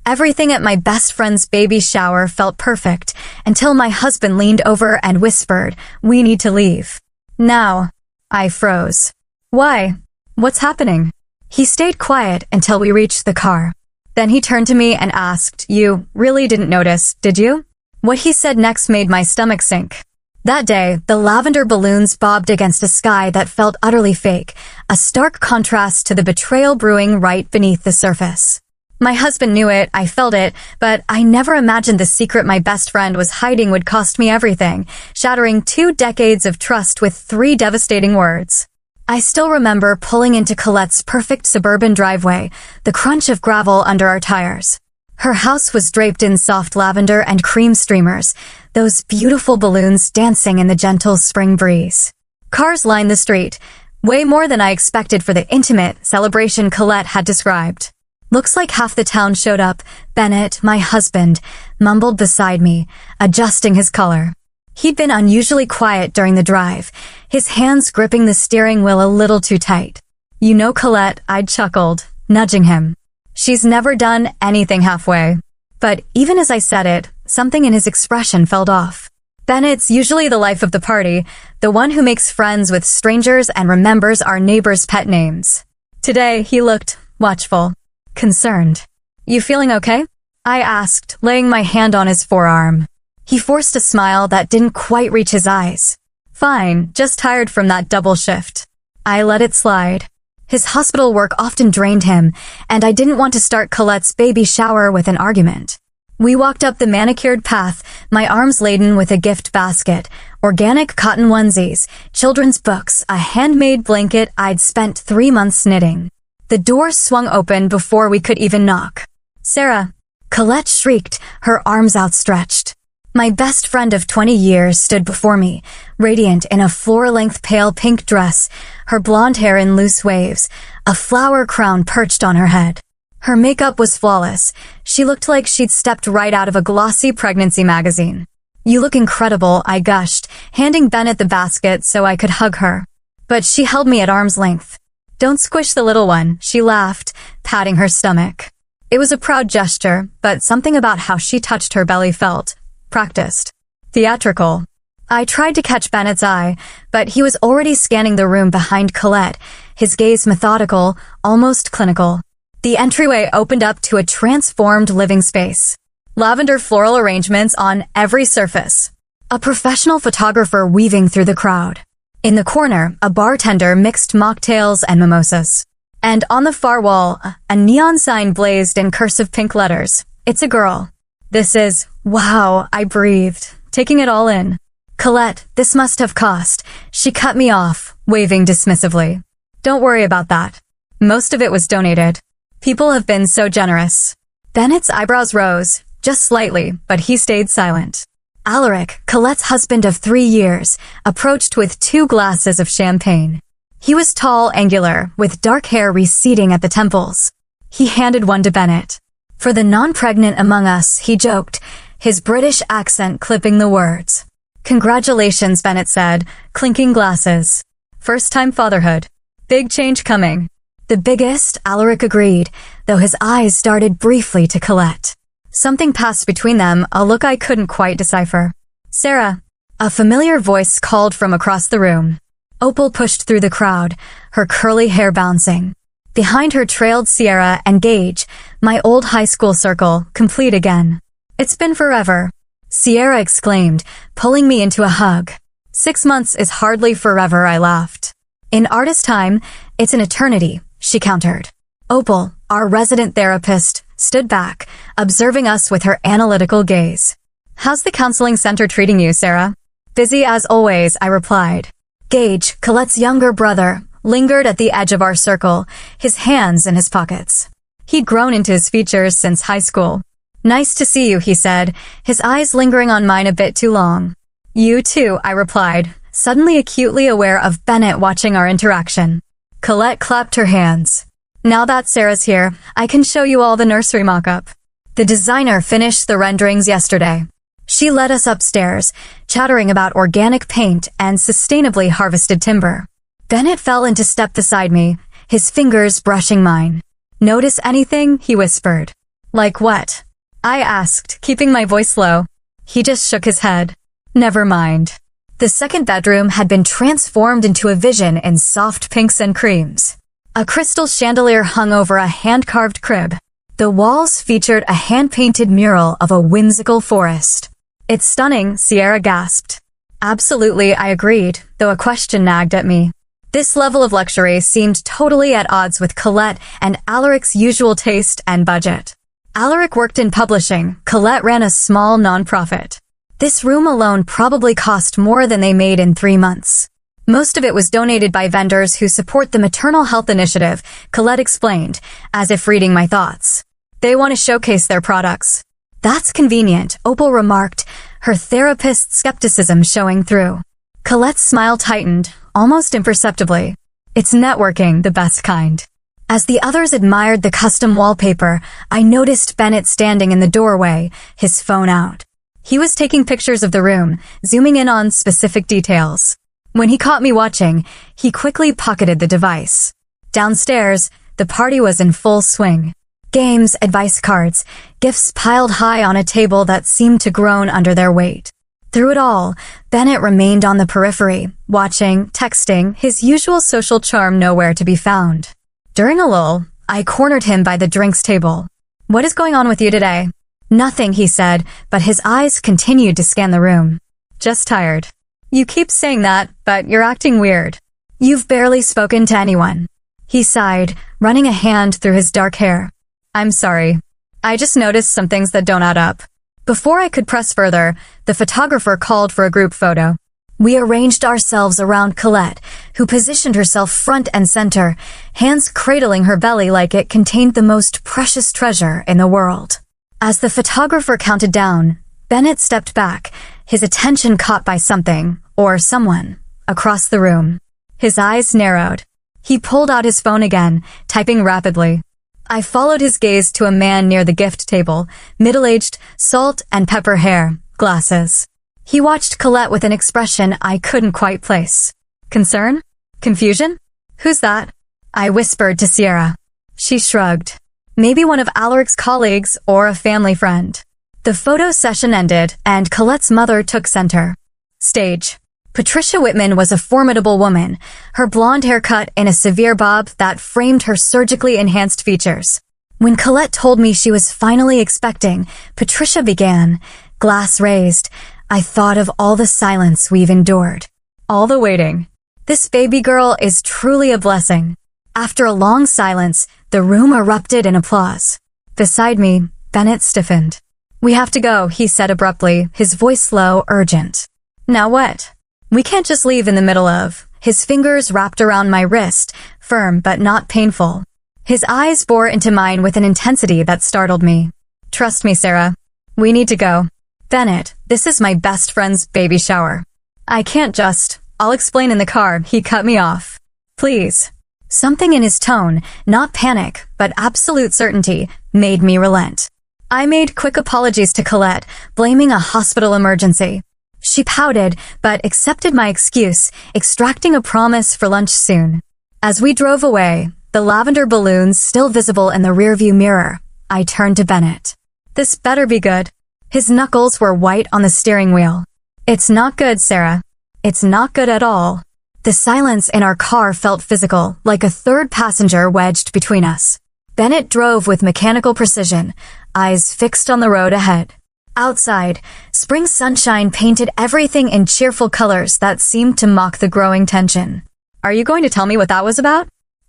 Everything at my best friend's baby shower felt perfect until my husband leaned over and whispered, "We need to leave." Now, I froze. Why? What's happening? He stayed quiet until we reached the car. Then he turned to me and asked, "You really didn't notice, did you?" What he said next made my stomach sink. That day, the lavender balloons bobbed against a sky that felt utterly fake, a stark contrast to the betrayal brewing right beneath the surface. My husband knew it, I felt it, but I never imagined the secret my best friend was hiding would cost me everything, shattering 2 decades of trust with 3 devastating words. I still remember pulling into Colette's perfect suburban driveway, the crunch of gravel under our tires. Her house was draped in soft lavender and cream streamers, those beautiful balloons dancing in the gentle spring breeze. Cars lined the street, way more than I expected for the intimate celebration Colette had described. Looks like half the town showed up. Bennett, my husband, mumbled beside me, adjusting his collar. He'd been unusually quiet during the drive, his hands gripping the steering wheel a little too tight. "You know, Colette," I'd chuckled, nudging him. "She's never done anything halfway." But even as I said it, something in his expression felt off. Bennett's usually the life of the party, the one who makes friends with strangers and remembers our neighbors' pet names. Today, he looked watchful, concerned. "You feeling okay?" I asked, laying my hand on his forearm. He forced a smile that didn't quite reach his eyes. "Fine, just tired from that double shift." I let it slide. His hospital work often drained him, and I didn't want to start Colette's baby shower with an argument. We walked up the manicured path, my arms laden with a gift basket, organic cotton onesies, children's books, a handmade blanket I'd spent 3 months knitting. The door swung open before we could even knock. "Sarah!" Colette shrieked, her arms outstretched. My best friend of 20 years stood before me, radiant in a floor-length pale pink dress, her blonde hair in loose waves, a flower crown perched on her head. Her makeup was flawless. She looked like she'd stepped right out of a glossy pregnancy magazine. "You look incredible," I gushed, handing Bennett the basket so I could hug her. But she held me at arm's length. "Don't squish the little one," she laughed, patting her stomach. It was a proud gesture, but something about how she touched her belly felt practiced, theatrical. I tried to catch Bennett's eye, but he was already scanning the room behind Colette, his gaze methodical, almost clinical. The entryway opened up to a transformed living space. Lavender floral arrangements on every surface. A professional photographer weaving through the crowd. In the corner, a bartender mixed mocktails and mimosas. And on the far wall, a neon sign blazed in cursive pink letters. "It's a girl." "This is..." "Wow," I breathed, taking it all in. "Colette, this must have cost." She cut me off, waving dismissively. "Don't worry about that. Most of it was donated. People have been so generous." Bennett's eyebrows rose, just slightly, but he stayed silent. Alaric, Colette's husband of 3 years, approached with 2 glasses of champagne. He was tall, angular, with dark hair receding at the temples. He handed one to Bennett. For the non-pregnant among us, he joked, his British accent clipping the words. "Congratulations," Bennett said, clinking glasses. "First-time fatherhood. Big change coming." "The biggest," Alaric agreed, though his eyes darted briefly to Colette. Something passed between them, a look I couldn't quite decipher. "Sarah." A familiar voice called from across the room. Opal pushed through the crowd, her curly hair bouncing. Behind her trailed Sierra and Gage, my old high school circle, complete again. "It's been forever," Sierra exclaimed, pulling me into a hug. 6 months is hardly forever, I laughed. "In artist time, it's an eternity," she countered. Opal, our resident therapist, stood back, observing us with her analytical gaze. "How's the counseling center treating you, Sarah?" "Busy as always," I replied. Gage, Colette's younger brother, lingered at the edge of our circle, his hands in his pockets. He'd grown into his features since high school. "Nice to see you," he said, his eyes lingering on mine a bit too long. "You too," I replied, suddenly acutely aware of Bennett watching our interaction. Colette clapped her hands. "Now that Sarah's here, I can show you all the nursery mock-up." The designer finished the renderings yesterday. She led us upstairs, chattering about organic paint and sustainably harvested timber. Bennett fell into step beside me, his fingers brushing mine. "Notice anything?" he whispered. Like what? I asked, keeping my voice low. He just shook his head. Never mind. The second bedroom had been transformed into a vision in soft pinks and creams. A crystal chandelier hung over a hand-carved crib. The walls featured a hand-painted mural of a whimsical forest. It's stunning, Sierra gasped. Absolutely, I agreed, though a question nagged at me. This level of luxury seemed totally at odds with Colette and Alaric's usual taste and budget. Alaric worked in publishing, Colette ran a small nonprofit. This room alone probably cost more than they made in 3 months. Most of it was donated by vendors who support the Maternal Health Initiative, Colette explained, as if reading my thoughts. They want to showcase their products. That's convenient, Opal remarked, her therapist's skepticism showing through. Colette's smile tightened, almost imperceptibly. It's networking, the best kind. As the others admired the custom wallpaper, I noticed Bennett standing in the doorway, his phone out. He was taking pictures of the room, zooming in on specific details. When he caught me watching, he quickly pocketed the device. Downstairs, the party was in full swing. Games, advice cards, gifts piled high on a table that seemed to groan under their weight. Through it all, Bennett remained on the periphery, watching, texting, his usual social charm nowhere to be found. During a lull, I cornered him by the drinks table. What is going on with you today? Nothing, he said, but his eyes continued to scan the room. Just tired. You keep saying that, but you're acting weird. You've barely spoken to anyone. He sighed, running a hand through his dark hair. I'm sorry. I just noticed some things that don't add up. Before I could press further, the photographer called for a group photo. We arranged ourselves around Colette, who positioned herself front and center, hands cradling her belly like it contained the most precious treasure in the world. As the photographer counted down, Bennett stepped back, his attention caught by something, or someone, across the room. His eyes narrowed. He pulled out his phone again, typing rapidly. I followed his gaze to a man near the gift table, middle-aged, salt and pepper hair, glasses. He watched Colette with an expression I couldn't quite place. Concern? Confusion? Who's that? I whispered to Sierra. She shrugged. Maybe one of Alaric's colleagues or a family friend. The photo session ended, and Colette's mother took center. Stage. Patricia Whitman was a formidable woman, her blonde hair cut in a severe bob that framed her surgically enhanced features. When Colette told me she was finally expecting, Patricia began, glass raised. I thought of all the silence we've endured. All the waiting. This baby girl is truly a blessing. After a long silence, the room erupted in applause. Beside me, Bennett stiffened. We have to go, he said abruptly, his voice low, urgent. Now what? We can't just leave in the middle of. His fingers wrapped around my wrist, firm but not painful. His eyes bore into mine with an intensity that startled me. Trust me, Sarah. We need to go. Bennett, this is my best friend's baby shower. I can't just. I'll explain in the car, he cut me off. Please. Something in his tone, not panic, but absolute certainty, made me relent. I made quick apologies to Colette, blaming a hospital emergency. She pouted, but accepted my excuse, extracting a promise for lunch soon. As we drove away, the lavender balloons still visible in the rearview mirror, I turned to Bennett. This better be good. His knuckles were white on the steering wheel. It's not good, Sarah. It's not good at all. The silence in our car felt physical, like a third passenger wedged between us. Bennett drove with mechanical precision, eyes fixed on the road ahead. Outside, spring sunshine painted everything in cheerful colors that seemed to mock the growing tension. Are you going to tell me what that was about?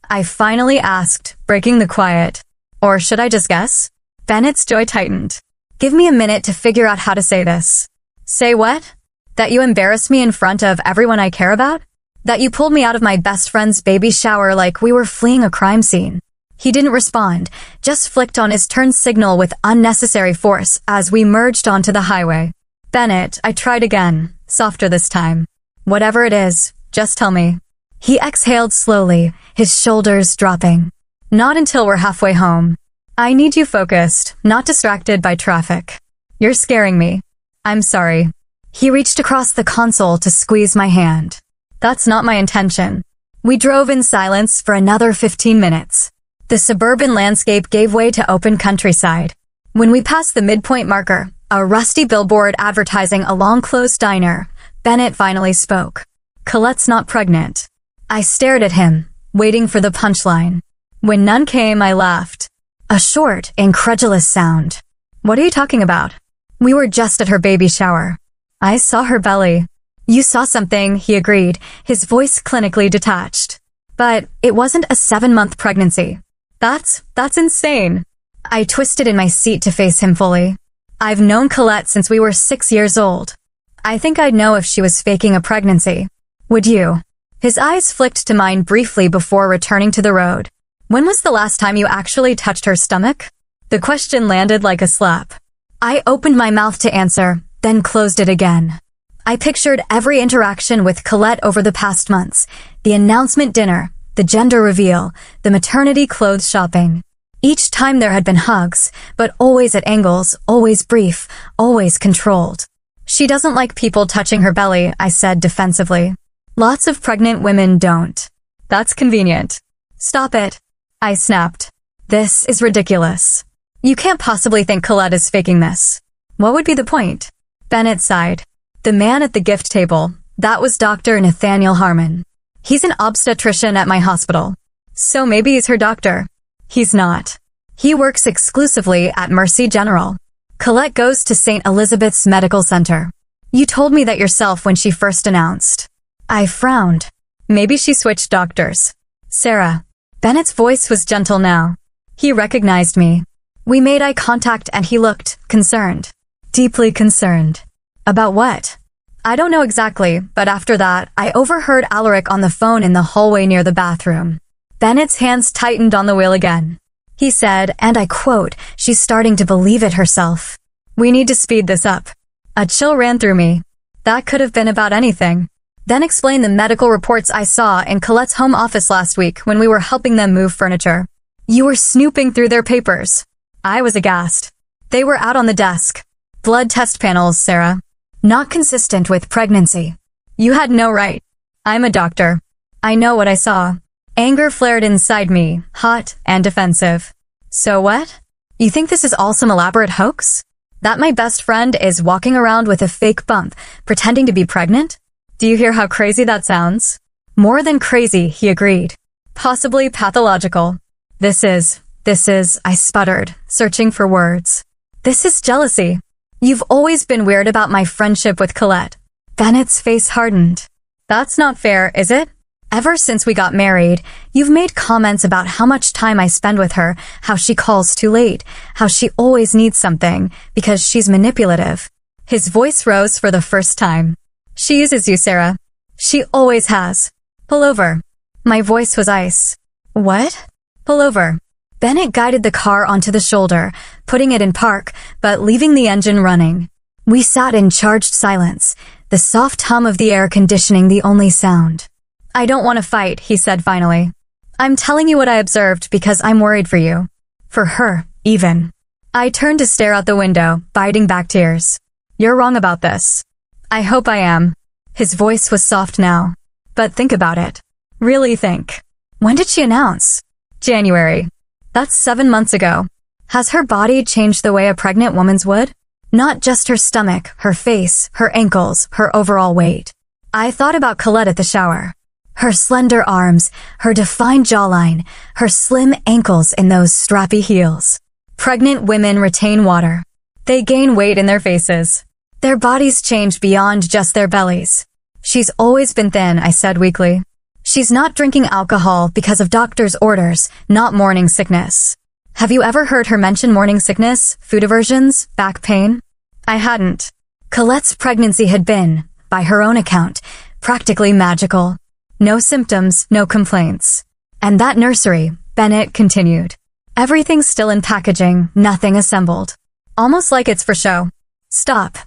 I finally asked, breaking the quiet. Or should I just guess? Bennett's jaw tightened. Give me a minute to figure out how to say this. Say what? That you embarrassed me in front of everyone I care about? That you pulled me out of my best friend's baby shower like we were fleeing a crime scene? He didn't respond, just flicked on his turn signal with unnecessary force as we merged onto the highway. Bennett, I tried again, softer this time. Whatever it is, just tell me. He exhaled slowly, his shoulders dropping. Not until we're halfway home. I need you focused, not distracted by traffic. You're scaring me. I'm sorry. He reached across the console to squeeze my hand. That's not my intention. We drove in silence for another 15 minutes. The suburban landscape gave way to open countryside. When we passed the midpoint marker, a rusty billboard advertising a long-closed diner, Bennett finally spoke. Colette's not pregnant. I stared at him, waiting for the punchline. When none came, I laughed. A short, incredulous sound. What are you talking about? We were just at her baby shower. I saw her belly. You saw something, he agreed, his voice clinically detached. But it wasn't a 7-month pregnancy. That's insane. I twisted in my seat to face him fully. I've known Colette since we were 6 years old. I think I'd know if she was faking a pregnancy. Would you? His eyes flicked to mine briefly before returning to the road. When was the last time you actually touched her stomach? The question landed like a slap. I opened my mouth to answer, then closed it again. I pictured every interaction with Colette over the past months, the announcement dinner, the gender reveal, the maternity clothes shopping. Each time there had been hugs, but always at angles, always brief, always controlled. She doesn't like people touching her belly, I said defensively. Lots of pregnant women don't. That's convenient. Stop it. I snapped. This is ridiculous. You can't possibly think Colette is faking this. What would be the point? Bennett sighed. The man at the gift table, that was Dr. Nathaniel Harmon. He's an obstetrician at my hospital. So maybe he's her doctor. He's not. He works exclusively at Mercy General. Colette goes to St. Elizabeth's Medical Center. You told me that yourself when she first announced. I frowned. Maybe she switched doctors. Sarah. Bennett's voice was gentle now. He recognized me. We made eye contact and he looked concerned. Deeply concerned. About what? I don't know exactly, but after that, I overheard Alaric on the phone in the hallway near the bathroom. Bennett's hands tightened on the wheel again. He said, and I quote, she's starting to believe it herself. We need to speed this up. A chill ran through me. That could have been about anything. Then explain the medical reports I saw in Colette's home office last week when we were helping them move furniture. You were snooping through their papers. I was aghast. They were out on the desk. Blood test panels, Sarah. Not consistent with pregnancy. You had no right. I'm a doctor. I know what I saw. Anger flared inside me, hot and defensive. So what? You think this is all some elaborate hoax? That my best friend is walking around with a fake bump, pretending to be pregnant? Do you hear how crazy that sounds? More than crazy, he agreed. Possibly pathological. This is, I sputtered, searching for words. This is jealousy. You've always been weird about my friendship with Colette. Bennett's face hardened. That's not fair, is it? Ever since we got married, you've made comments about how much time I spend with her, how she calls too late, how she always needs something, because she's manipulative. His voice rose for the first time. She uses you, Sarah. She always has. Pull over. My voice was ice. What? Pull over. Bennett guided the car onto the shoulder, putting it in park, but leaving the engine running. We sat in charged silence, the soft hum of the air conditioning the only sound. I don't want to fight, he said finally. I'm telling you what I observed because I'm worried for you. For her, even. I turned to stare out the window, biting back tears. You're wrong about this. I hope I am. His voice was soft now. But think about it. Really think. When did she announce? January. That's 7 months ago. Has her body changed the way a pregnant woman's would? Not just her stomach, her face, her ankles, her overall weight. I thought about Colette at the shower. Her slender arms, her defined jawline, her slim ankles in those strappy heels. Pregnant women retain water. They gain weight in their faces. Their bodies change beyond just their bellies. She's always been thin, I said weakly. She's not drinking alcohol because of doctor's orders, not morning sickness. Have you ever heard her mention morning sickness, food aversions, back pain? I hadn't. Colette's pregnancy had been, by her own account, practically magical. No symptoms, no complaints. And that nursery, Bennett continued. Everything's still in packaging, nothing assembled. Almost like it's for show. Stop.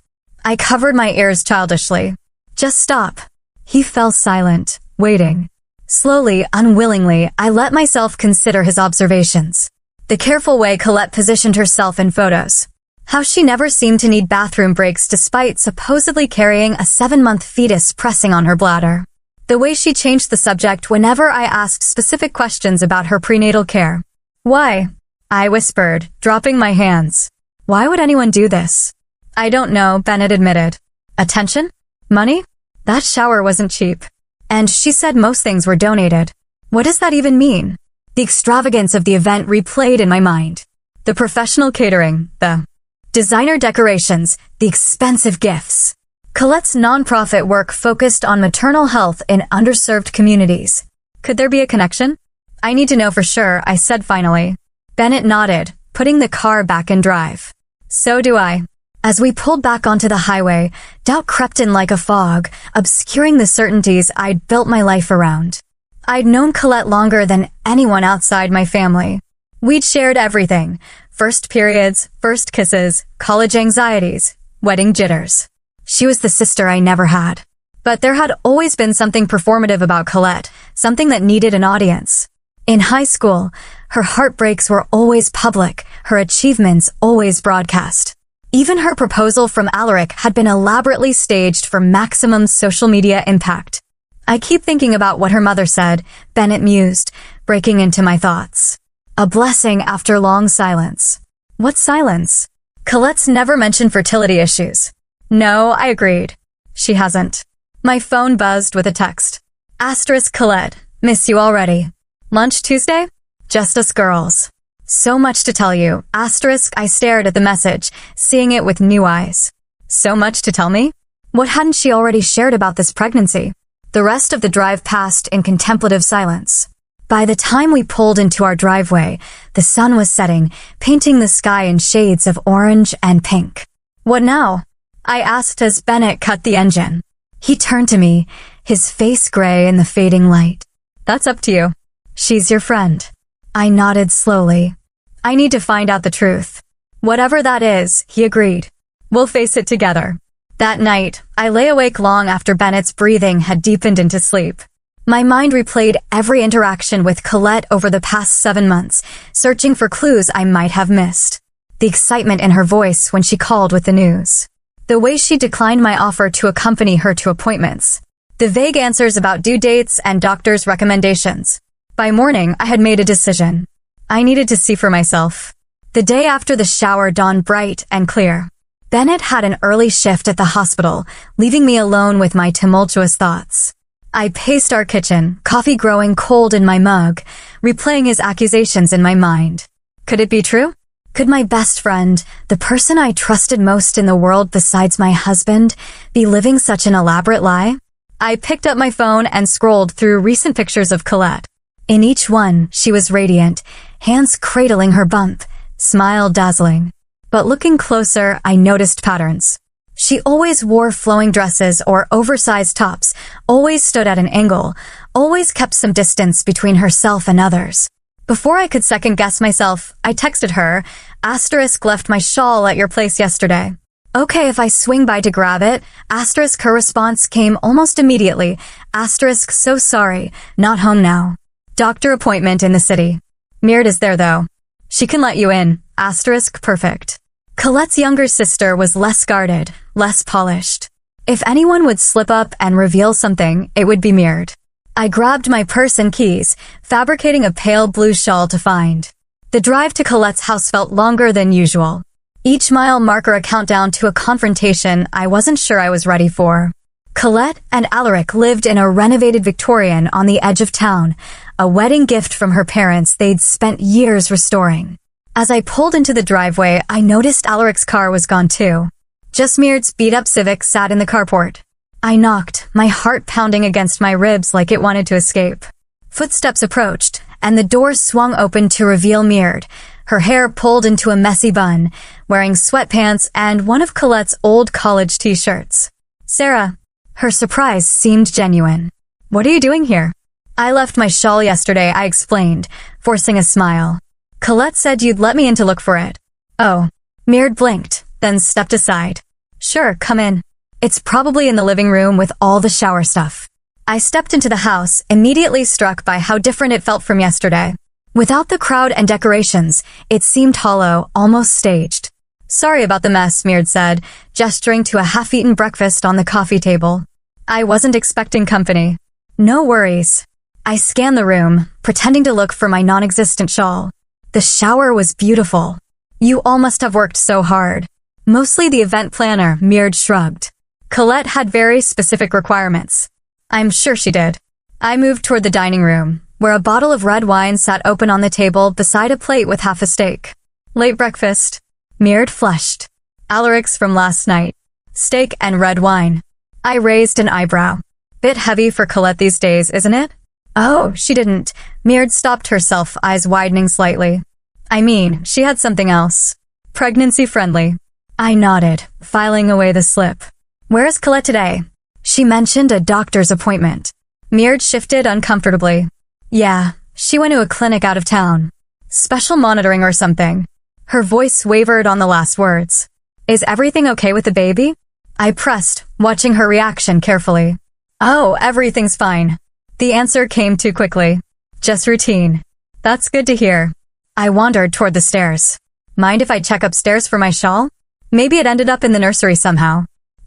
I covered my ears childishly. Just stop. He fell silent, waiting. Slowly, unwillingly, I let myself consider his observations. The careful way Colette positioned herself in photos. How she never seemed to need bathroom breaks despite supposedly carrying a 7-month fetus pressing on her bladder. The way she changed the subject whenever I asked specific questions about her prenatal care. Why? I whispered, dropping my hands. Why would anyone do this? I don't know, Bennett admitted. Attention? Money? That shower wasn't cheap. And she said most things were donated. What does that even mean? The extravagance of the event replayed in my mind. The professional catering, the designer decorations, the expensive gifts. Colette's nonprofit work focused on maternal health in underserved communities. Could there be a connection? I need to know for sure, I said finally. Bennett nodded, putting the car back in drive. So do I. As we pulled back onto the highway, doubt crept in like a fog, obscuring the certainties I'd built my life around. I'd known Colette longer than anyone outside my family. We'd shared everything. First periods, first kisses, college anxieties, wedding jitters. She was the sister I never had. But there had always been something performative about Colette, something that needed an audience. In high school, her heartbreaks were always public, her achievements always broadcast. Even her proposal from Alaric had been elaborately staged for maximum social media impact. I keep thinking about what her mother said, Bennett mused, breaking into my thoughts. A blessing after long silence. What silence? Colette's never mentioned fertility issues. No, I agreed. She hasn't. My phone buzzed with a text. Asterisk Colette, miss you already. Lunch Tuesday? Just us girls. So much to tell you. Asterisk, I stared at the message, seeing it with new eyes. So much to tell me? What hadn't she already shared about this pregnancy? The rest of the drive passed in contemplative silence. By the time we pulled into our driveway, the sun was setting, painting the sky in shades of orange and pink. What now? I asked as Bennett cut the engine. He turned to me, his face gray in the fading light. That's up to you. She's your friend. I nodded slowly. I need to find out the truth. Whatever that is, he agreed. We'll face it together. That night, I lay awake long after Bennett's breathing had deepened into sleep. My mind replayed every interaction with Colette over the past 7 months, searching for clues I might have missed. The excitement in her voice when she called with the news. The way she declined my offer to accompany her to appointments. The vague answers about due dates and doctors' recommendations. By morning, I had made a decision. I needed to see for myself. The day after the shower dawned bright and clear. Bennett had an early shift at the hospital, leaving me alone with my tumultuous thoughts. I paced our kitchen, coffee growing cold in my mug, replaying his accusations in my mind. Could it be true? Could my best friend, the person I trusted most in the world besides my husband, be living such an elaborate lie? I picked up my phone and scrolled through recent pictures of Colette. In each one, she was radiant, hands cradling her bump, smile dazzling. But looking closer, I noticed patterns. She always wore flowing dresses or oversized tops, always stood at an angle, always kept some distance between herself and others. Before I could second-guess myself, I texted her, asterisk left my shawl at your place yesterday. Okay if I swing by to grab it, asterisk her response came almost immediately, asterisk so sorry, not home now. Doctor appointment in the city. Mird is there though. She can let you in, asterisk perfect. Colette's younger sister was less guarded, less polished. If anyone would slip up and reveal something, it would be Mird. I grabbed my purse and keys, fabricating a pale blue shawl to find. The drive to Colette's house felt longer than usual. Each mile marker a countdown to a confrontation I wasn't sure I was ready for. Colette and Alaric lived in a renovated Victorian on the edge of town, a wedding gift from her parents they'd spent years restoring. As I pulled into the driveway, I noticed Alaric's car was gone too. Just Mird's beat-up Civic sat in the carport. I knocked, my heart pounding against my ribs like it wanted to escape. Footsteps approached, and the door swung open to reveal Mird, her hair pulled into a messy bun, wearing sweatpants and one of Colette's old college t-shirts. Sarah. Her surprise seemed genuine. What are you doing here? I left my shawl yesterday, I explained, forcing a smile. Colette said you'd let me in to look for it. Oh. Mird blinked, then stepped aside. Sure, come in. It's probably in the living room with all the shower stuff. I stepped into the house, immediately struck by how different it felt from yesterday. Without the crowd and decorations, it seemed hollow, almost staged. Sorry about the mess, Mird said, gesturing to a half-eaten breakfast on the coffee table. I wasn't expecting company. No worries. I scanned the room, pretending to look for my non-existent shawl. The shower was beautiful. You all must have worked so hard. Mostly the event planner, Mird shrugged. Colette had very specific requirements. I'm sure she did. I moved toward the dining room, where a bottle of red wine sat open on the table beside a plate with half a steak. Late breakfast. Mird flushed. Alarix from last night. Steak and red wine. I raised an eyebrow. Bit heavy for Colette these days, isn't it? Oh, she didn't. Mird stopped herself, eyes widening slightly. I mean, she had something else. Pregnancy-friendly. I nodded, filing away the slip. Where is Colette today? She mentioned a doctor's appointment. Mird shifted uncomfortably. Yeah, she went to a clinic out of town. Special monitoring or something. Her voice wavered on the last words. Is everything okay with the baby? I pressed, watching her reaction carefully. Oh, everything's fine. The answer came too quickly. Just routine. That's good to hear. I wandered toward the stairs. Mind if I check upstairs for my shawl? Maybe it ended up in the nursery somehow.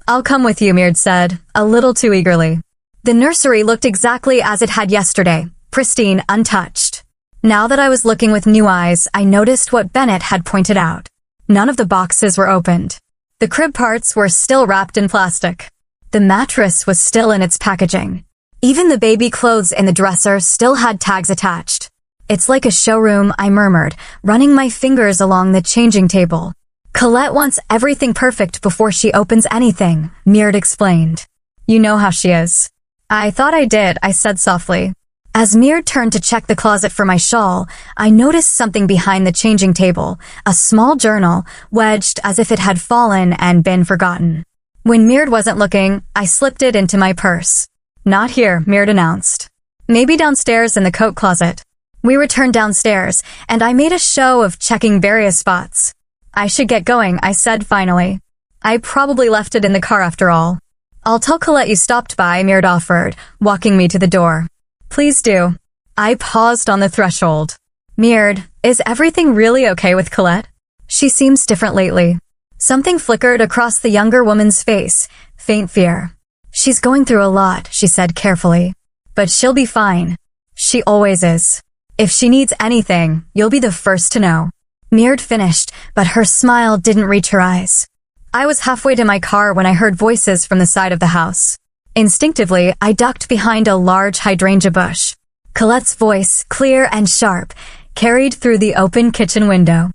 I'll come with you, Mird said, a little too eagerly. The nursery looked exactly as it had yesterday, pristine, untouched. Now that I was looking with new eyes, I noticed what Bennett had pointed out. None of the boxes were opened. The crib parts were still wrapped in plastic. The mattress was still in its packaging. Even the baby clothes in the dresser still had tags attached. It's like a showroom, I murmured, running my fingers along the changing table. Colette wants everything perfect before she opens anything, Mird explained. You know how she is. I thought I did, I said softly. As Mird turned to check the closet for my shawl, I noticed something behind the changing table, a small journal, wedged as if it had fallen and been forgotten. When Mird wasn't looking, I slipped it into my purse. Not here, Mird announced. Maybe downstairs in the coat closet. We returned downstairs, and I made a show of checking various spots. I should get going, I said finally. I probably left it in the car after all. I'll tell Colette you stopped by, Mird offered, walking me to the door. Please do. I paused on the threshold. Mird, is everything really okay with Colette? She seems different lately. Something flickered across the younger woman's face, faint fear. She's going through a lot, she said carefully. But she'll be fine. She always is. If she needs anything, you'll be the first to know. Mird finished, but her smile didn't reach her eyes. I was halfway to my car when I heard voices from the side of the house. Instinctively, I ducked behind a large hydrangea bush. Colette's voice, clear and sharp, carried through the open kitchen window.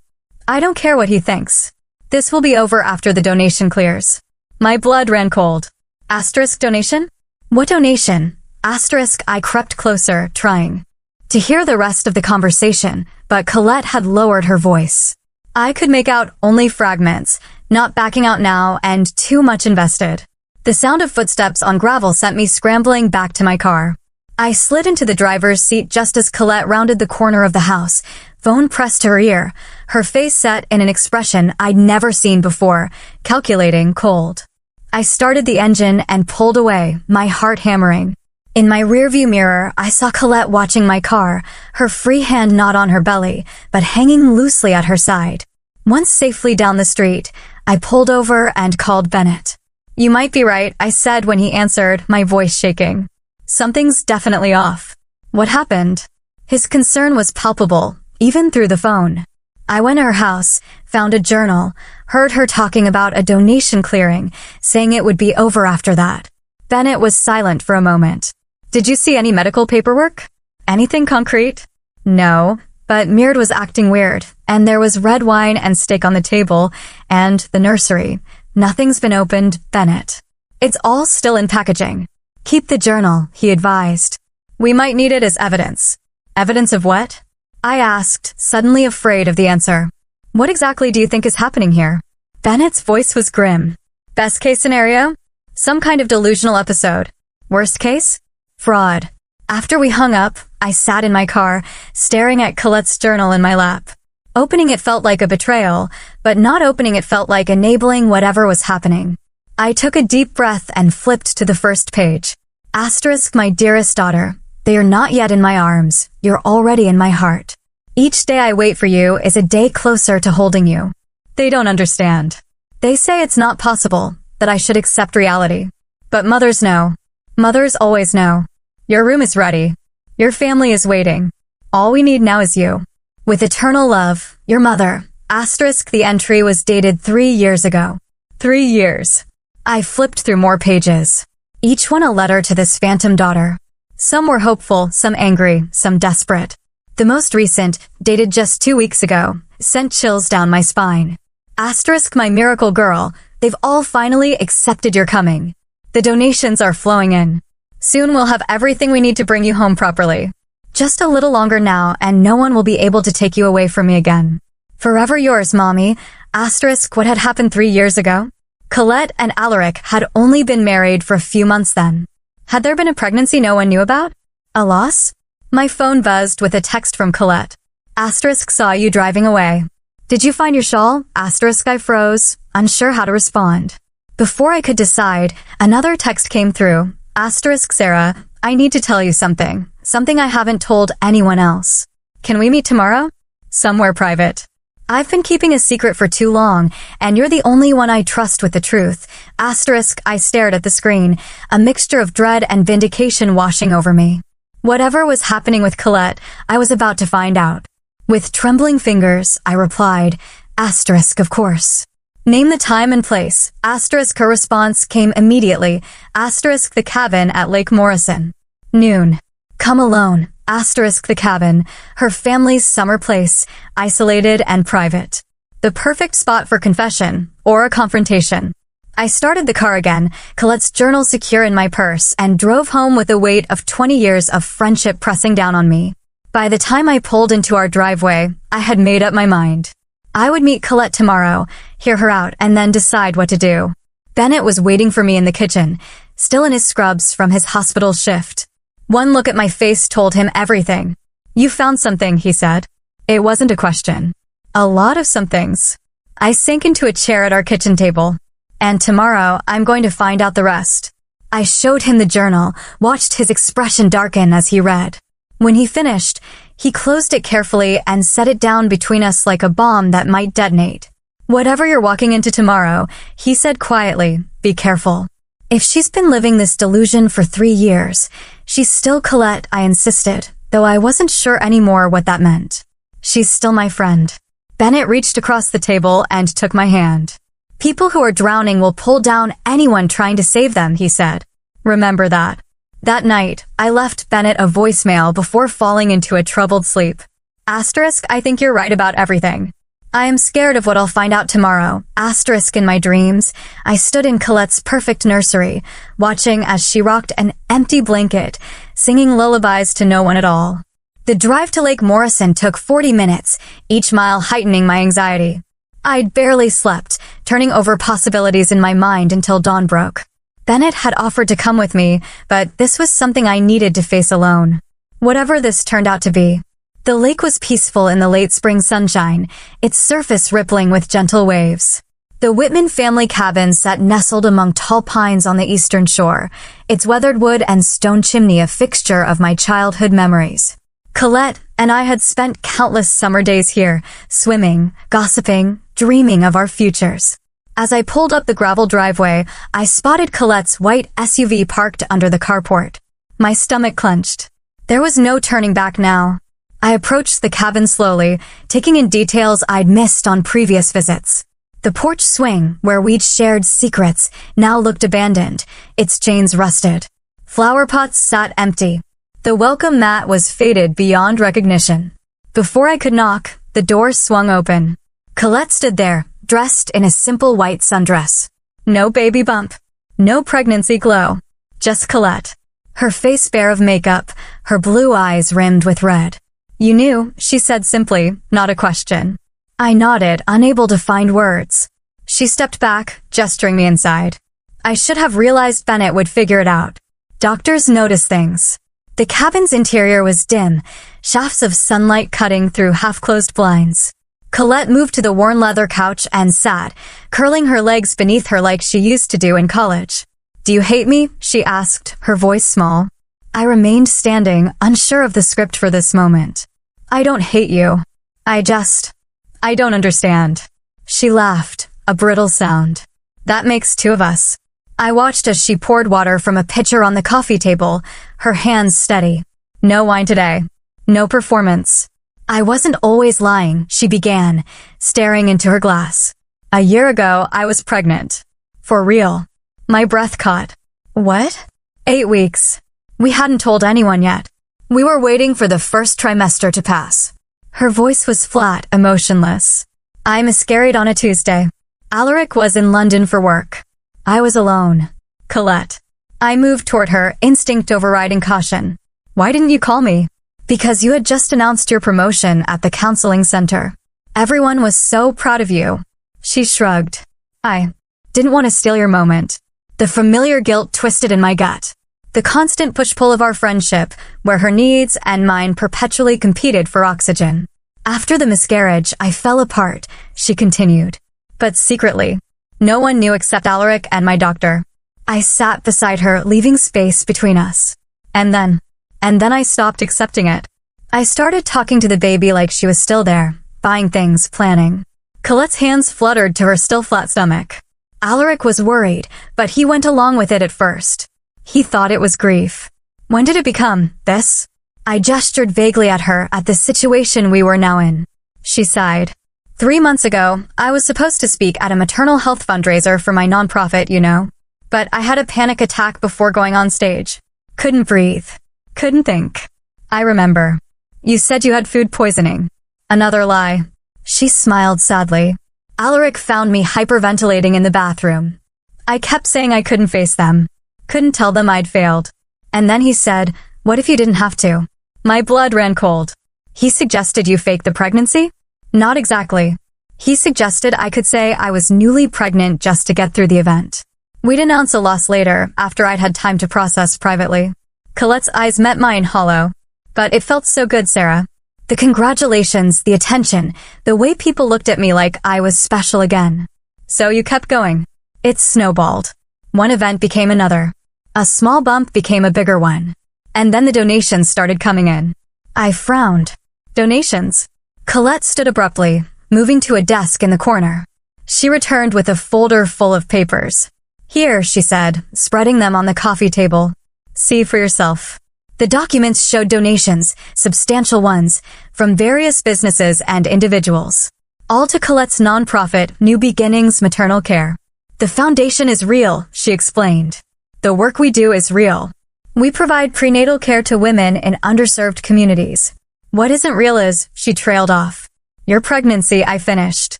I don't care what he thinks. This will be over after the donation clears. My blood ran cold. Asterisk donation? What donation? Asterisk, I crept closer, trying to hear the rest of the conversation, but Colette had lowered her voice. I could make out only fragments, not backing out now and too much invested. The sound of footsteps on gravel sent me scrambling back to my car. I slid into the driver's seat just as Colette rounded the corner of the house, phone pressed to her ear, her face set in an expression I'd never seen before, calculating, cold. I started the engine and pulled away, my heart hammering. In my rearview mirror, I saw Colette watching my car, her free hand not on her belly, but hanging loosely at her side. Once safely down the street, I pulled over and called Bennett. You might be right, I said when he answered, my voice shaking. Something's definitely off. What happened? His concern was palpable, even through the phone. I went to her house, found a journal, heard her talking about a donation clearing, saying it would be over after that. Bennett was silent for a moment. Did you see any medical paperwork? Anything concrete? No, but Mird was acting weird, and there was red wine and steak on the table, and the nursery. Nothing's been opened, Bennett. It's all still in packaging. Keep the journal, he advised. We might need it as evidence. Evidence of what? I asked, suddenly afraid of the answer. What exactly do you think is happening here? Bennett's voice was grim. Best case scenario? Some kind of delusional episode. Worst case? Fraud. After we hung up, I sat in my car, staring at Colette's journal in my lap. Opening it felt like a betrayal, but not opening it felt like enabling whatever was happening. I took a deep breath and flipped to the first page. Asterisk, my dearest daughter. They are not yet in my arms. You're already in my heart. Each day I wait for you is a day closer to holding you. They don't understand. They say it's not possible, that I should accept reality. But mothers know. Mothers always know. Your room is ready. Your family is waiting. All we need now is you. With eternal love, your mother, Asterisk the entry was dated 3 years ago. 3 years. I flipped through more pages. Each one a letter to this phantom daughter. Some were hopeful, some angry, some desperate. The most recent, dated just 2 weeks ago, sent chills down my spine. Asterisk my miracle girl, they've all finally accepted your coming. The donations are flowing in. Soon we'll have everything we need to bring you home properly. Just a little longer now and no one will be able to take you away from me again. Forever yours, Mommy. Asterisk what had happened 3 years ago. Colette and Alaric had only been married for a few months then. Had there been a pregnancy no one knew about? A loss? My phone buzzed with a text from Colette. Asterisk saw you driving away. Did you find your shawl? Asterisk I froze, unsure how to respond. Before I could decide, another text came through. Asterisk Sarah, I need to tell you something. Something I haven't told anyone else. Can we meet tomorrow? Somewhere private. I've been keeping a secret for too long, and you're the only one I trust with the truth. Asterisk, I stared at the screen, a mixture of dread and vindication washing over me. Whatever was happening with Colette, I was about to find out. With trembling fingers, I replied, Asterisk, of course. Name the time and place. Asterisk, her response came immediately. Asterisk, the cabin at Lake Morrison. Noon. Come alone. Asterisk, the cabin, her family's summer place, isolated and private. The perfect spot for confession, or a confrontation. I started the car again, Colette's journal secure in my purse, and drove home with the weight of 20 years of friendship pressing down on me. By the time I pulled into our driveway, I had made up my mind. I would meet Colette tomorrow, hear her out, and then decide what to do. Bennett was waiting for me in the kitchen, still in his scrubs from his hospital shift. One look at my face told him everything. You found something, he said. It wasn't a question. A lot of somethings. I sank into a chair at our kitchen table. And tomorrow, I'm going to find out the rest. I showed him the journal, watched his expression darken as he read. When he finished, he closed it carefully and set it down between us like a bomb that might detonate. Whatever you're walking into tomorrow, he said quietly, be careful. If she's been living this delusion for 3 years, she's still Colette, I insisted, though I wasn't sure anymore what that meant. She's still my friend. Bennett reached across the table and took my hand. People who are drowning will pull down anyone trying to save them, he said. Remember that. That night, I left Bennett a voicemail before falling into a troubled sleep. Asterisk, I think you're right about everything. I am scared of what I'll find out tomorrow. Asterisk in my dreams, I stood in Colette's perfect nursery, watching as she rocked an empty blanket, singing lullabies to no one at all. The drive to Lake Morrison took 40 minutes, each mile heightening my anxiety. I'd barely slept, turning over possibilities in my mind until dawn broke. Bennett had offered to come with me, but this was something I needed to face alone. Whatever this turned out to be. The lake was peaceful in the late spring sunshine, its surface rippling with gentle waves. The Whitman family cabin sat nestled among tall pines on the eastern shore, its weathered wood and stone chimney a fixture of my childhood memories. Colette and I had spent countless summer days here, swimming, gossiping, dreaming of our futures. As I pulled up the gravel driveway, I spotted Colette's white SUV parked under the carport. My stomach clenched. There was no turning back now. I approached the cabin slowly, taking in details I'd missed on previous visits. The porch swing, where we'd shared secrets, now looked abandoned, its chains rusted. Flower pots sat empty. The welcome mat was faded beyond recognition. Before I could knock, the door swung open. Colette stood there, dressed in a simple white sundress. No baby bump. No pregnancy glow. Just Colette. Her face bare of makeup, her blue eyes rimmed with red. You knew, she said simply, not a question. I nodded, unable to find words. She stepped back, gesturing me inside. I should have realized Bennett would figure it out. Doctors notice things. The cabin's interior was dim, shafts of sunlight cutting through half-closed blinds. Colette moved to the worn leather couch and sat, curling her legs beneath her like she used to do in college. Do you hate me? She asked, her voice small. I remained standing, unsure of the script for this moment. I don't hate you. I don't understand. She laughed, a brittle sound. That makes 2 of us. I watched as she poured water from a pitcher on the coffee table, her hands steady. No wine today. No performance. I wasn't always lying, she began, staring into her glass. A year ago, I was pregnant. For real. My breath caught. What? 8 weeks. We hadn't told anyone yet. We were waiting for the first trimester to pass. Her voice was flat, emotionless. I miscarried on a Tuesday. Alaric was in London for work. I was alone. Colette. I moved toward her, instinct overriding caution. Why didn't you call me? Because you had just announced your promotion at the counseling center. Everyone was so proud of you. She shrugged. I didn't want to steal your moment. The familiar guilt twisted in my gut. The constant push-pull of our friendship, where her needs and mine perpetually competed for oxygen. After the miscarriage, I fell apart, she continued. But secretly. No one knew except Alaric and my doctor. I sat beside her, leaving space between us. And then I stopped accepting it. I started talking to the baby like she was still there, buying things, planning. Colette's hands fluttered to her still flat stomach. Alaric was worried, but he went along with it at first. He thought it was grief. When did it become this? I gestured vaguely at her at the situation we were now in. She sighed. 3 months ago, I was supposed to speak at a maternal health fundraiser for my nonprofit, you know. But I had a panic attack before going on stage. Couldn't breathe. Couldn't think. I remember. You said you had food poisoning. Another lie. She smiled sadly. Alaric found me hyperventilating in the bathroom. I kept saying I couldn't face them. Couldn't tell them I'd failed. And then he said, what if you didn't have to? My blood ran cold. He suggested you fake the pregnancy? Not exactly. He suggested I could say I was newly pregnant just to get through the event. We'd announce a loss later, after I'd had time to process privately. Colette's eyes met mine hollow. But it felt so good, Sarah. The congratulations, the attention, the way people looked at me like I was special again. So you kept going. It snowballed. One event became another. A small bump became a bigger one. And then the donations started coming in. I frowned. Donations? Colette stood abruptly, moving to a desk in the corner. She returned with a folder full of papers. Here, she said, spreading them on the coffee table. See for yourself. The documents showed donations, substantial ones, from various businesses and individuals. All to Colette's nonprofit, New Beginnings Maternal Care. The foundation is real, she explained. The work we do is real. We provide prenatal care to women in underserved communities. What isn't real is, she trailed off. Your pregnancy, I finished.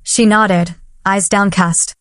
She nodded, eyes downcast.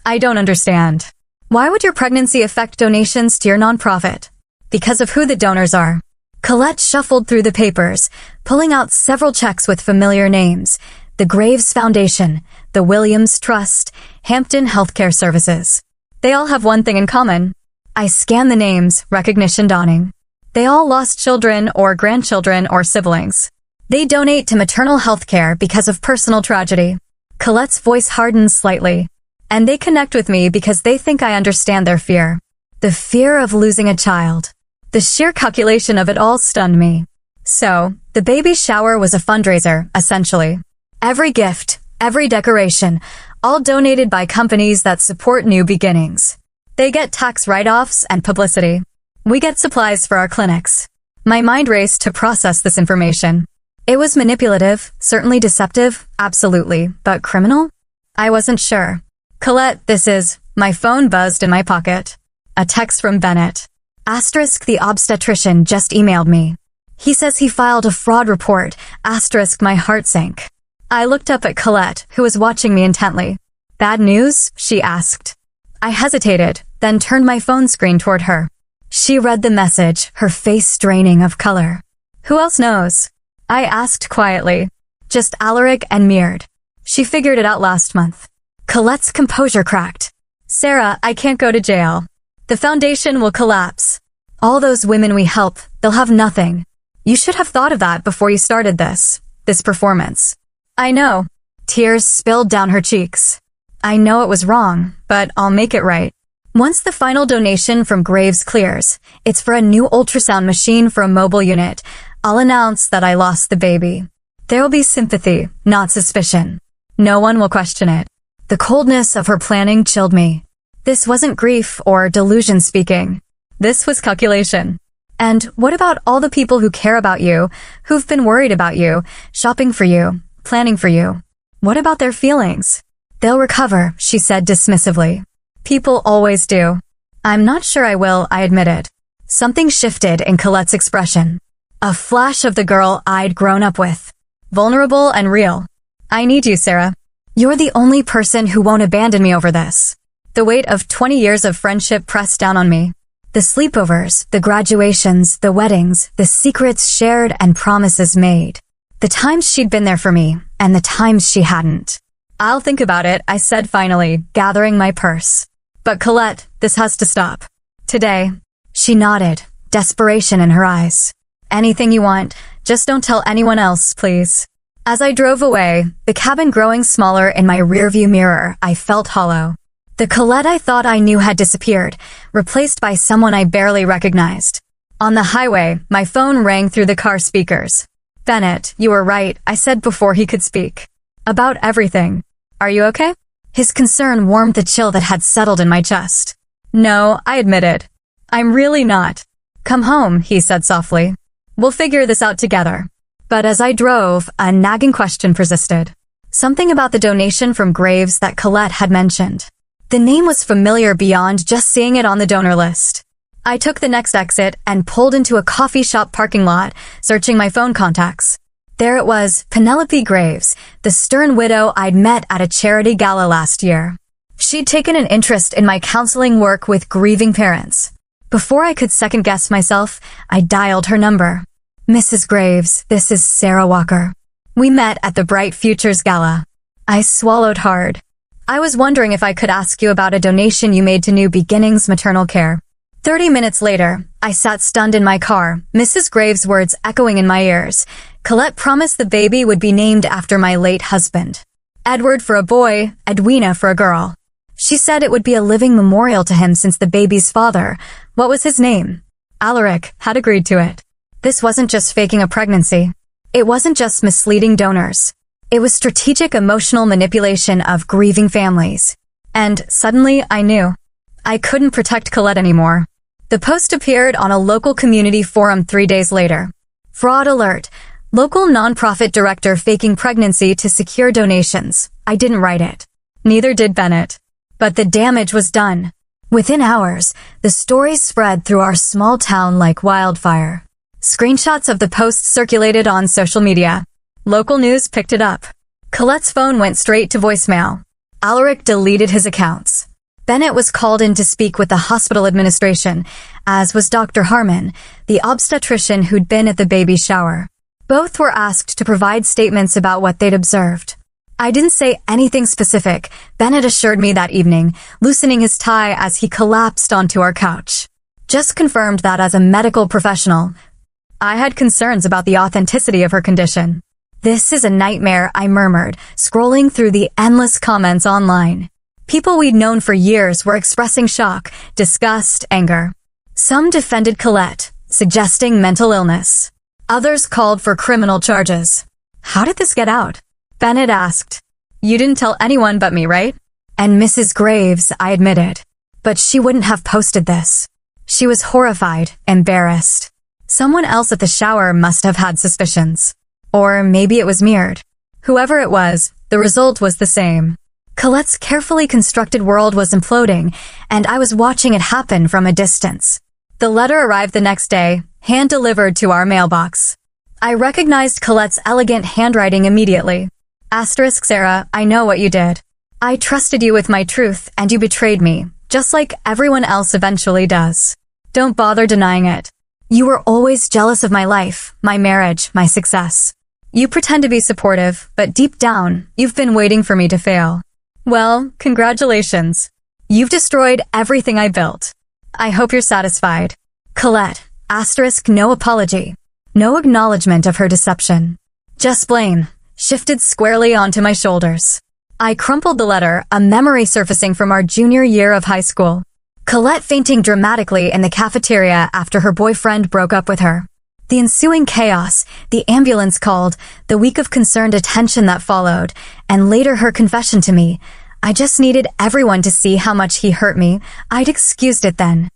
I don't understand. Why would your pregnancy affect donations to your nonprofit? Because of who the donors are. Colette shuffled through the papers, pulling out several checks with familiar names. The Graves Foundation, the Williams Trust, Hampton Healthcare Services. They all have one thing in common. I scanned the names, recognition dawning. They all lost children or grandchildren or siblings. They donate to maternal health care because of personal tragedy. Colette's voice hardened slightly. And they connect with me because they think I understand their fear. The fear of losing a child. The sheer calculation of it all stunned me. So, the baby shower was a fundraiser, essentially. Every gift, every decoration, all donated by companies that support New Beginnings. They get tax write-offs and publicity. We get supplies for our clinics. My mind raced to process this information. It was manipulative, certainly deceptive, absolutely, but criminal? I wasn't sure. Colette, this is... My phone buzzed in my pocket. A text from Bennett. Asterisk the obstetrician just emailed me. He says he filed a fraud report. Asterisk my heart sank. I looked up at Colette, who was watching me intently. Bad news? She asked. I hesitated, then turned my phone screen toward her. She read the message, her face draining of color. Who else knows? I asked quietly. Just Alaric and Meard. She figured it out last month. Colette's composure cracked. Sarah, I can't go to jail. The foundation will collapse. All those women we help, they'll have nothing. You should have thought of that before you started this performance. I know. Tears spilled down her cheeks. I know it was wrong, but I'll make it right. Once the final donation from Graves clears, it's for a new ultrasound machine for a mobile unit. I'll announce that I lost the baby. There will be sympathy, not suspicion. No one will question it. The coldness of her planning chilled me. This wasn't grief or delusion speaking. This was calculation. And what about all the people who care about you, who've been worried about you, shopping for you, planning for you? What about their feelings? They'll recover, she said dismissively. People always do. I'm not sure I will, I admitted. Something shifted in Colette's expression. A flash of the girl I'd grown up with. Vulnerable and real. I need you, Sarah. You're the only person who won't abandon me over this. The weight of 20 years of friendship pressed down on me. The sleepovers, the graduations, the weddings, the secrets shared and promises made. The times she'd been there for me, and the times she hadn't. I'll think about it, I said finally, gathering my purse. But Colette, this has to stop. Today. She nodded, desperation in her eyes. Anything you want, just don't tell anyone else, please. As I drove away, the cabin growing smaller in my rearview mirror, I felt hollow. The Colette I thought I knew had disappeared, replaced by someone I barely recognized. On the highway, my phone rang through the car speakers. Bennett, you were right, I said before he could speak. About everything. Are you okay? His concern warmed the chill that had settled in my chest. No, I admitted. I'm really not. Come home, he said softly. We'll figure this out together. But as I drove, a nagging question persisted. Something about the donation from Graves that Colette had mentioned. The name was familiar beyond just seeing it on the donor list. I took the next exit and pulled into a coffee shop parking lot, searching my phone contacts. There it was, Penelope Graves, the stern widow I'd met at a charity gala last year. She'd taken an interest in my counseling work with grieving parents. Before I could second-guess myself, I dialed her number. Mrs. Graves, this is Sarah Walker. We met at the Bright Futures Gala. I swallowed hard. I was wondering if I could ask you about a donation you made to New Beginnings Maternal Care. 30 minutes later, I sat stunned in my car, Mrs. Graves' words echoing in my ears. Colette promised the baby would be named after my late husband. Edward for a boy, Edwina for a girl. She said it would be a living memorial to him since the baby's father, what was his name? Alaric, had agreed to it. This wasn't just faking a pregnancy. It wasn't just misleading donors. It was strategic emotional manipulation of grieving families. And suddenly I knew. I couldn't protect Colette anymore. The post appeared on a local community forum 3 days later. Fraud alert. Local nonprofit director faking pregnancy to secure donations. I didn't write it. Neither did Bennett. But the damage was done. Within hours, the story spread through our small town like wildfire. Screenshots of the post circulated on social media. Local news picked it up. Colette's phone went straight to voicemail. Alaric deleted his accounts. Bennett was called in to speak with the hospital administration, as was Dr. Harmon, the obstetrician who'd been at the baby shower. Both were asked to provide statements about what they'd observed. I didn't say anything specific, Bennett assured me that evening, loosening his tie as he collapsed onto our couch. Just confirmed that as a medical professional, I had concerns about the authenticity of her condition. This is a nightmare, I murmured, scrolling through the endless comments online. People we'd known for years were expressing shock, disgust, anger. Some defended Colette, suggesting mental illness. Others called for criminal charges. How did this get out? Bennett asked. You didn't tell anyone but me, right? And Mrs. Graves, I admitted. But she wouldn't have posted this. She was horrified, embarrassed. Someone else at the shower must have had suspicions. Or maybe it was mirrored. Whoever it was, the result was the same. Colette's carefully constructed world was imploding, and I was watching it happen from a distance. The letter arrived the next day, hand-delivered to our mailbox. I recognized Colette's elegant handwriting immediately. Asterisk Sarah, I know what you did. I trusted you with my truth, and you betrayed me, just like everyone else eventually does. Don't bother denying it. You were always jealous of my life, my marriage, my success. You pretend to be supportive, but deep down, you've been waiting for me to fail. Well, congratulations. You've destroyed everything I built. I hope you're satisfied. Colette, asterisk no apology. No acknowledgement of her deception. Just blame, shifted squarely onto my shoulders. I crumpled the letter, a memory surfacing from our junior year of high school. Colette fainting dramatically in the cafeteria after her boyfriend broke up with her. The ensuing chaos, the ambulance called, the week of concerned attention that followed, and later her confession to me. I just needed everyone to see how much he hurt me. I'd excused it then.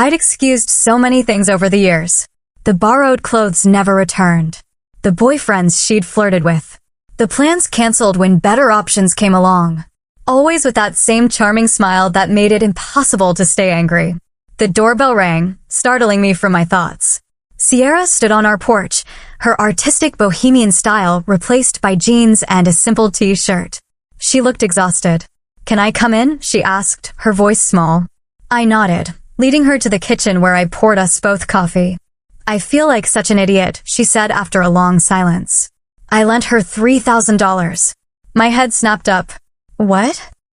I'd excused so many things over the years. The borrowed clothes never returned. The boyfriends she'd flirted with. The plans canceled when better options came along. Always with that same charming smile that made it impossible to stay angry. The doorbell rang, startling me from my thoughts. Sierra stood on our porch, her artistic bohemian style replaced by jeans and a simple t-shirt. She looked exhausted. "Can I come in?" she asked, her voice small. I nodded, leading her to the kitchen where I poured us both coffee. "I feel like such an idiot," she said after a long silence. I lent her $3,000. My head snapped up. "What?"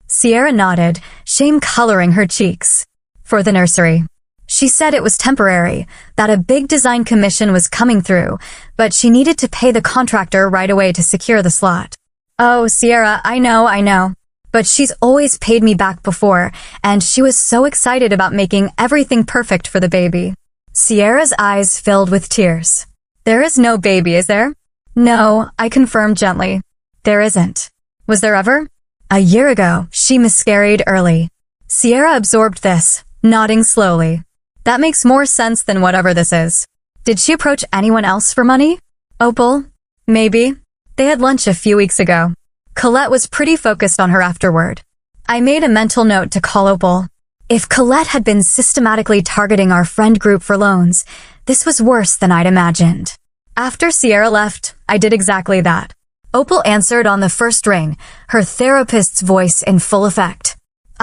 Sierra nodded, shame coloring her cheeks. "For the nursery." She said it was temporary, that a big design commission was coming through, but she needed to pay the contractor right away to secure the slot. "Oh, Sierra, I know. But she's always paid me back before, and she was so excited about making everything perfect for the baby." Sierra's eyes filled with tears. "There is no baby, is there?" "No," I confirmed gently. "There isn't. Was there ever?" "A year ago, she miscarried early." Sierra absorbed this, nodding slowly. "That makes more sense than whatever this is. Did she approach anyone else for money?" "Opal? Maybe. They had lunch a few weeks ago. Colette was pretty focused on her afterward." I made a mental note to call Opal. If Colette had been systematically targeting our friend group for loans, this was worse than I'd imagined. After Sierra left, I did exactly that. Opal answered on the first ring, her therapist's voice in full effect.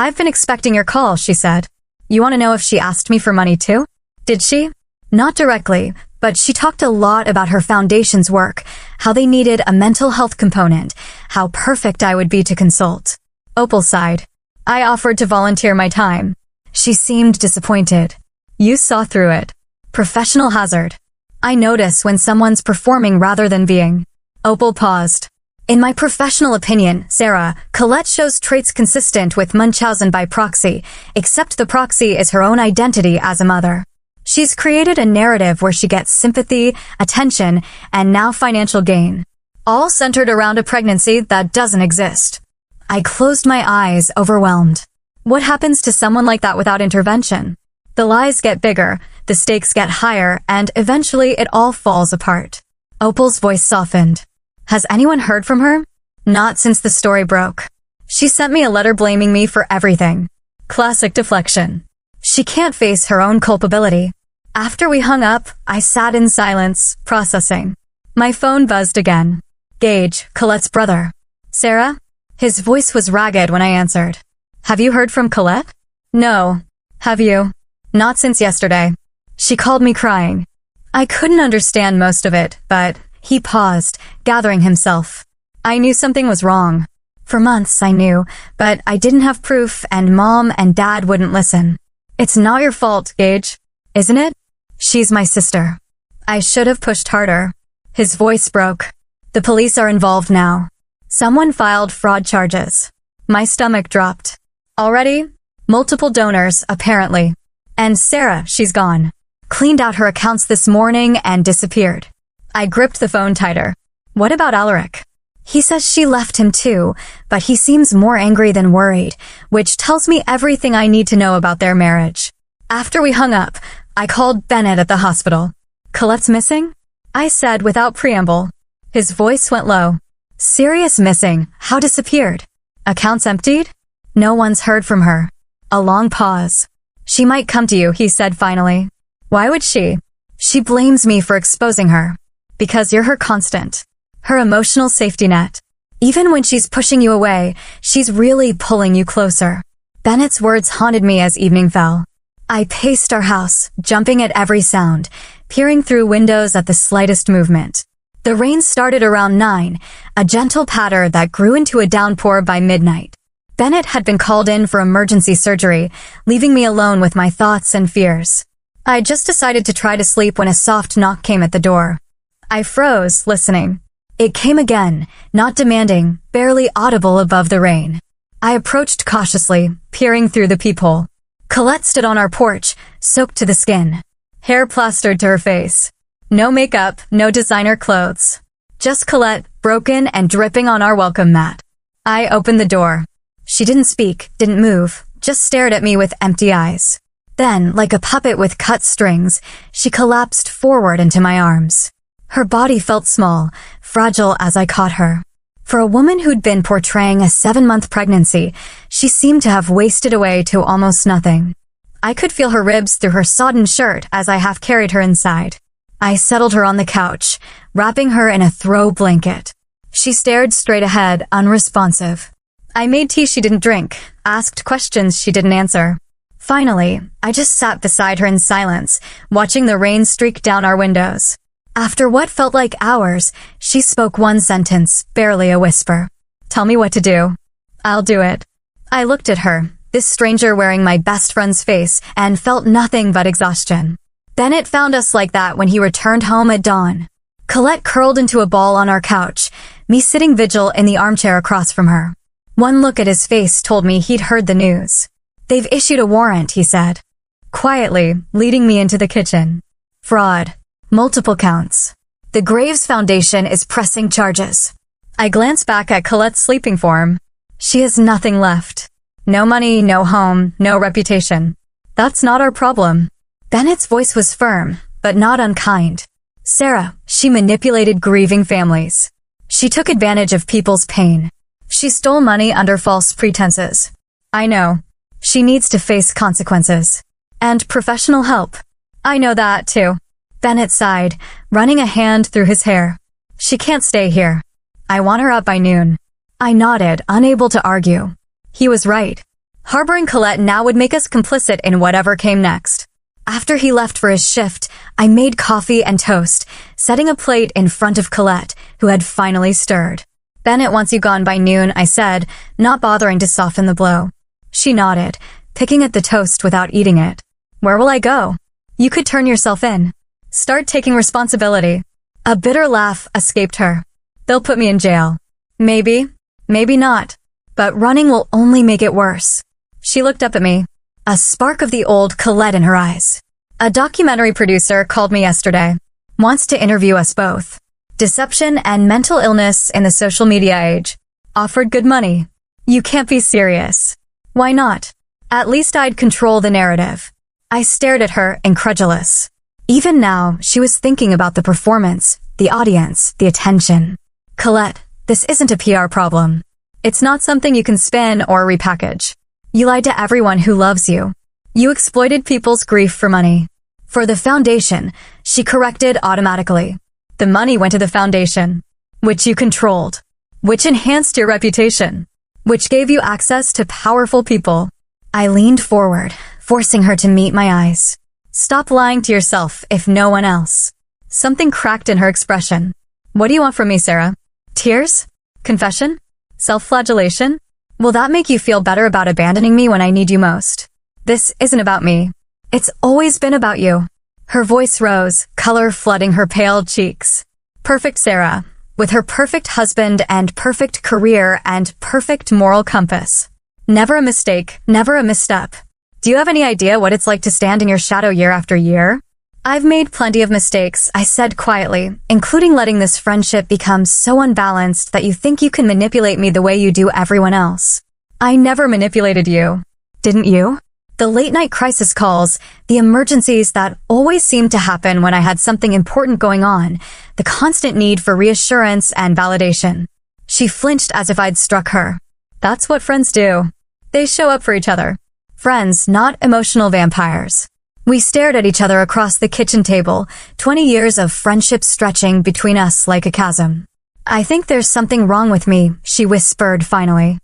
"I've been expecting your call," she said. "You want to know if she asked me for money too?" "Did she?" "Not directly, but she talked a lot about her foundation's work, how they needed a mental health component, how perfect I would be to consult." Opal sighed. I offered to volunteer my time. She seemed disappointed. "You saw through it. Professional hazard. I notice when someone's performing rather than being." Opal paused. "In my professional opinion, Sarah, Colette shows traits consistent with Munchausen by proxy, except the proxy is her own identity as a mother. She's created a narrative where she gets sympathy, attention, and now financial gain, all centered around a pregnancy that doesn't exist." I closed my eyes, overwhelmed. What happens to someone like that without intervention? The lies get bigger, the stakes get higher, and eventually it all falls apart. Opal's voice softened. "Has anyone heard from her?" "Not since the story broke. She sent me a letter blaming me for everything." Classic deflection. She can't face her own culpability. After we hung up, I sat in silence, processing. My phone buzzed again. Gage, Colette's brother. "Sarah?" His voice was ragged when I answered. "Have you heard from Colette?" "No. Have you?" "Not since yesterday. She called me crying." I couldn't understand most of it, but he paused, gathering himself. I knew something was wrong. For months, I knew, but I didn't have proof, and Mom and Dad wouldn't listen. "It's not your fault, Gage. Isn't it?" "She's my sister." I should have pushed harder. His voice broke. "The police are involved now. Someone filed fraud charges." My stomach dropped. "Already?" "Multiple donors, apparently. And Sarah, she's gone. Cleaned out her accounts this morning and disappeared." I gripped the phone tighter. "What about Alaric?" "He says she left him too, but he seems more angry than worried, which tells me everything I need to know about their marriage." After we hung up, I called Bennett at the hospital. "Colette's missing?" I said without preamble. His voice went low. "Serious missing. How disappeared?" "Accounts emptied?" "No one's heard from her." A long pause. "She might come to you," he said finally. "Why would she?" "She blames me for exposing her." "Because you're her constant. Her emotional safety net. Even when she's pushing you away, she's really pulling you closer." Bennett's words haunted me as evening fell. I paced our house, jumping at every sound, peering through windows at the slightest movement. The rain started around 9, a gentle patter that grew into a downpour by midnight. Bennett had been called in for emergency surgery, leaving me alone with my thoughts and fears. I just decided to try to sleep when a soft knock came at the door. I froze, listening. It came again, not demanding, barely audible above the rain. I approached cautiously, peering through the peephole. Colette stood on our porch, soaked to the skin. Hair plastered to her face. No makeup, no designer clothes. Just Colette, broken and dripping on our welcome mat. I opened the door. She didn't speak, didn't move, just stared at me with empty eyes. Then, like a puppet with cut strings, she collapsed forward into my arms. Her body felt small, fragile as I caught her. For a woman who'd been portraying a 7-month pregnancy, she seemed to have wasted away to almost nothing. I could feel her ribs through her sodden shirt as I half carried her inside. I settled her on the couch, wrapping her in a throw blanket. She stared straight ahead, unresponsive. I made tea she didn't drink, asked questions she didn't answer. Finally, I just sat beside her in silence, watching the rain streak down our windows. After what felt like hours, she spoke one sentence, barely a whisper. "Tell me what to do. I'll do it." I looked at her, this stranger wearing my best friend's face, and felt nothing but exhaustion. Bennett found us like that when he returned home at dawn. Colette curled into a ball on our couch, me sitting vigil in the armchair across from her. One look at his face told me he'd heard the news. "They've issued a warrant," he said, quietly, leading me into the kitchen. "Fraud. Multiple counts. The Graves Foundation is pressing charges." I glanced back at Colette's sleeping form. She has nothing left. No money, no home, no reputation. That's not our problem. Bennett's voice was firm, but not unkind. "Sarah, she manipulated grieving families. She took advantage of people's pain. She stole money under false pretenses. I know. She needs to face consequences. And professional help. I know that, too." Bennett sighed, running a hand through his hair. "She can't stay here. I want her out by noon." I nodded, unable to argue. He was right. Harboring Colette now would make us complicit in whatever came next. After he left for his shift, I made coffee and toast, setting a plate in front of Colette, who had finally stirred. "Bennett wants you gone by noon," I said, not bothering to soften the blow. She nodded, picking at the toast without eating it. "Where will I go?" "You could turn yourself in. Start taking responsibility." A bitter laugh escaped her. "They'll put me in jail." "Maybe. Maybe not. But running will only make it worse." She looked up at me, a spark of the old Colette in her eyes. "A documentary producer called me yesterday. Wants to interview us both. Deception and mental illness in the social media age. Offered good money." "You can't be serious." "Why not? At least I'd control the narrative." I stared at her, incredulous. Even now, she was thinking about the performance, the audience, the attention. "Colette, this isn't a PR problem. It's not something you can spin or repackage. You lied to everyone who loves you. You exploited people's grief for money. For the foundation," she corrected automatically. "The money went to the foundation, which you controlled, which enhanced your reputation, which gave you access to powerful people." I leaned forward, forcing her to meet my eyes. "Stop lying to yourself if no one else." Something cracked in her expression. "What do you want from me, Sarah? Tears? Confession? Self-flagellation? Will that make you feel better about abandoning me when I need you most? This isn't about me. It's always been about you." Her voice rose, color flooding her pale cheeks. Perfect Sarah, with her perfect husband and perfect career and perfect moral compass. Never a mistake, never a misstep. Do you have any idea what it's like to stand in your shadow year after year? "I've made plenty of mistakes," I said quietly, "including letting this friendship become so unbalanced that you think you can manipulate me the way you do everyone else." "I never manipulated you. Didn't you?" The late-night crisis calls, the emergencies that always seemed to happen when I had something important going on, the constant need for reassurance and validation. She flinched as if I'd struck her. "That's what friends do. They show up for each other. Friends, not emotional vampires." We stared at each other across the kitchen table, 20 years of friendship stretching between us like a chasm. "I think there's something wrong with me," she whispered finally.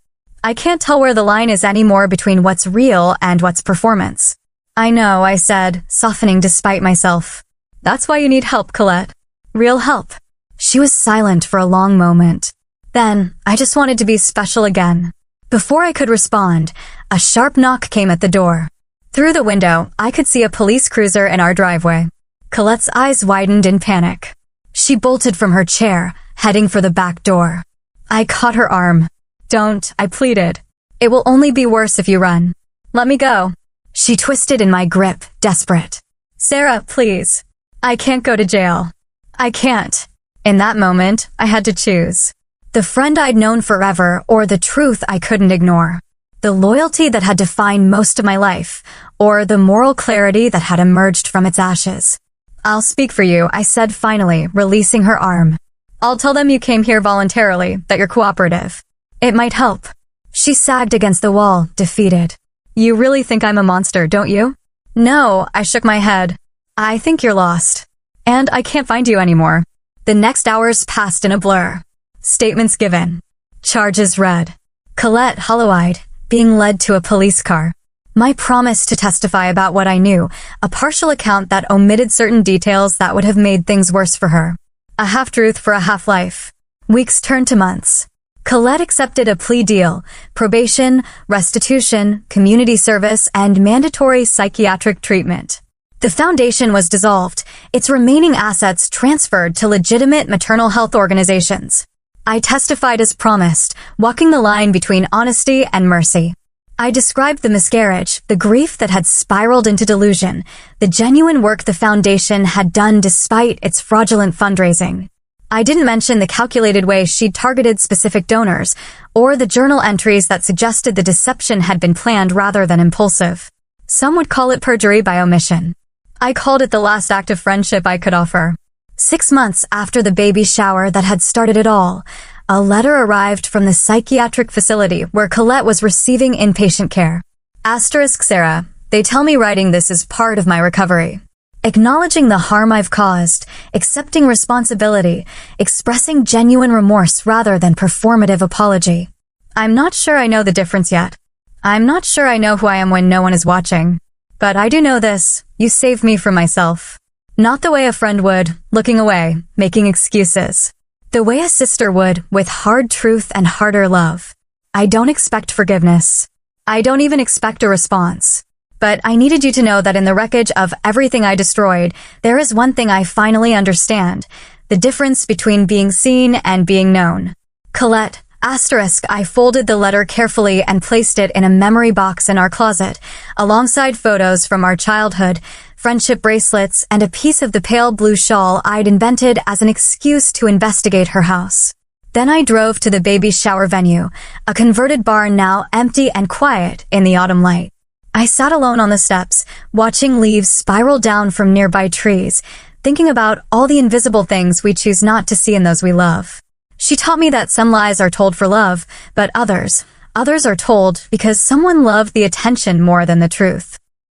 "I can't tell where the line is anymore between what's real and what's performance." "I know," I said, softening despite myself. "That's why you need help, Colette. Real help." She was silent for a long moment. Then, I just wanted to be special again. Before I could respond, a sharp knock came at the door. Through the window, I could see a police cruiser in our driveway. Colette's eyes widened in panic. She bolted from her chair, heading for the back door. I caught her arm. "Don't," I pleaded. "It will only be worse if you run. Let me go." She twisted in my grip, desperate. "Sarah, please. I can't go to jail. I can't." In that moment, I had to choose. The friend I'd known forever or the truth I couldn't ignore. The loyalty that had defined most of my life, or the moral clarity that had emerged from its ashes. "I'll speak for you," I said finally, releasing her arm. "I'll tell them you came here voluntarily, that you're cooperative. It might help." She sagged against the wall, defeated. "You really think I'm a monster, don't you?" "No," I shook my head. "I think you're lost. And I can't find you anymore." The next hours passed in a blur. Statements given. Charges read. Colette, hollow-eyed, being led to a police car. My promise to testify about what I knew, a partial account that omitted certain details that would have made things worse for her. A half-truth for a half-life. Weeks turned to months. Colette accepted a plea deal, probation, restitution, community service, and mandatory psychiatric treatment. The foundation was dissolved, its remaining assets transferred to legitimate maternal health organizations. I testified as promised, walking the line between honesty and mercy. I described the miscarriage, the grief that had spiraled into delusion, the genuine work the foundation had done despite its fraudulent fundraising. I didn't mention the calculated way she'd targeted specific donors, or the journal entries that suggested the deception had been planned rather than impulsive. Some would call it perjury by omission. I called it the last act of friendship I could offer. 6 months after the baby shower that had started it all, a letter arrived from the psychiatric facility where Colette was receiving inpatient care. Asterisk Sarah, they tell me writing this is part of my recovery. Acknowledging the harm I've caused, accepting responsibility, expressing genuine remorse rather than performative apology. I'm not sure I know the difference yet. I'm not sure I know who I am when no one is watching. But I do know this, you saved me from myself. Not the way a friend would, looking away, making excuses. The way a sister would, with hard truth and harder love. I don't expect forgiveness. I don't even expect a response. But I needed you to know that in the wreckage of everything I destroyed, there is one thing I finally understand. The difference between being seen and being known. Colette, asterisk, I folded the letter carefully and placed it in a memory box in our closet, alongside photos from our childhood, friendship bracelets, and a piece of the pale blue shawl I'd invented as an excuse to investigate her house. Then I drove to the baby shower venue, a converted barn now empty and quiet in the autumn light. I sat alone on the steps, watching leaves spiral down from nearby trees, thinking about all the invisible things we choose not to see in those we love. She taught me that some lies are told for love, but others are told because someone loved the attention more than the truth.